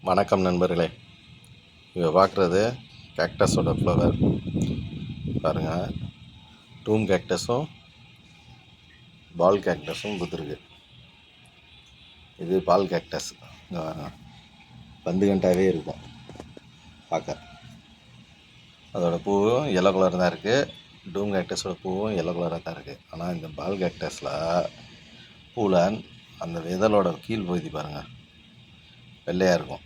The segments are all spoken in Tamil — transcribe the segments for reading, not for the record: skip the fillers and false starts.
வணக்கம் நண்பர்களே. இங்கே பார்க்குறது கேக்டஸோட ஃப்ளவர் பாருங்கள். டூம் கேக்டஸும் பால் கேக்டஸும் புத்துருக்கு. இது பால் கேக்டஸ். இங்கே பாருங்க, பந்து கண்டாவே இருக்கும் பார்க்க. அதோடய பூவும் எல்லோ கலர் தான் இருக்குது. டூம் கேக்டஸோட பூவும் எல்லோ கலராக தான் இருக்குது. ஆனால் இந்த பால் கேக்டஸில் பூவில் அந்த விதலோட கீழ் பகுதி பாருங்கள், வெள்ளையாக இருக்கும்.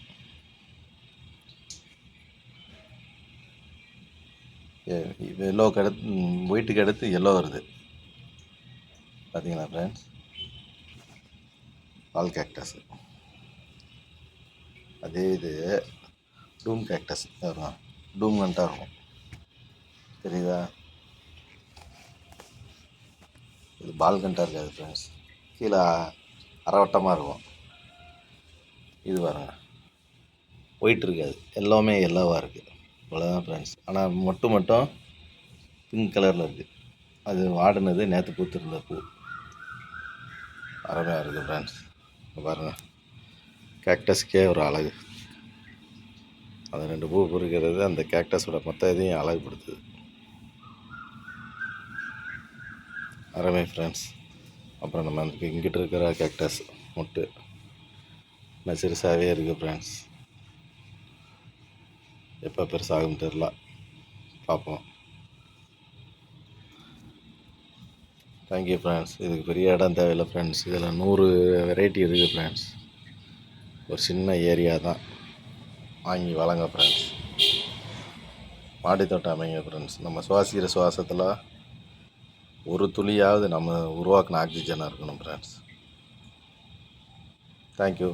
எல்லோவுக்கு அடுத்து ஒயிட்டுக்கு அடுத்து எல்லோ வருது பார்த்தீங்களா ஃப்ரெண்ட்ஸ்? பால் கேக்டஸ். அதே இது டூம் கேக்டஸ் வரும், டூம் கண்டாக இருக்கும், தெரியுதா? இது பால் கண்டாக இருக்காது ஃப்ரெண்ட்ஸ், கீழே அரைவட்டமாக இருக்கும். இது பாருங்க, ஒயிட் இருக்காது, எல்லாமே எல்லோவாக இருக்குது. இவ்வளோதான் ஃப்ரெண்ட்ஸ். ஆனால் மட்டும் பிங்க் கலரில் இருக்குது. அது வாடினது, நேற்று பூத்திருந்த பூ. அருமையாக இருக்குது ஃப்ரெண்ட்ஸ். பாருங்கள், கேக்டஸ்க்கே ஒரு அழகு. அந்த 2 பூ பொறிக்கிறது அந்த கேக்டஸோட மொத்த இதையும் அழகுபடுத்துது. அருமை ஃப்ரெண்ட்ஸ். அப்புறம் நம்ம இங்கிட்டு இருக்கிற கேக்டஸ் மொட்டு சிறுசாகவே இருக்குது ஃப்ரெண்ட்ஸ். எப்போ பெருசாகும் தெரில, பார்ப்போம். Thank you friends. இதுக்கு பெரிய இடம் தேவையில்லை ஃப்ரெண்ட்ஸ். இதில் 100 வெரைட்டி இருக்குது ஃப்ரெண்ட்ஸ். ஒரு சின்ன ஏரியா தான். வாங்கி வளங்க ஃப்ரெண்ட்ஸ். மாடித்தோட்டம் அமைங்க ஃப்ரெண்ட்ஸ். நம்ம சுவாசிக்கிற சுவாசத்தில் ஒரு துளியாவது நம்ம உருவாக்கின ஆக்சிஜனாக இருக்கணும் ஃப்ரெண்ட்ஸ். தேங்க்யூ.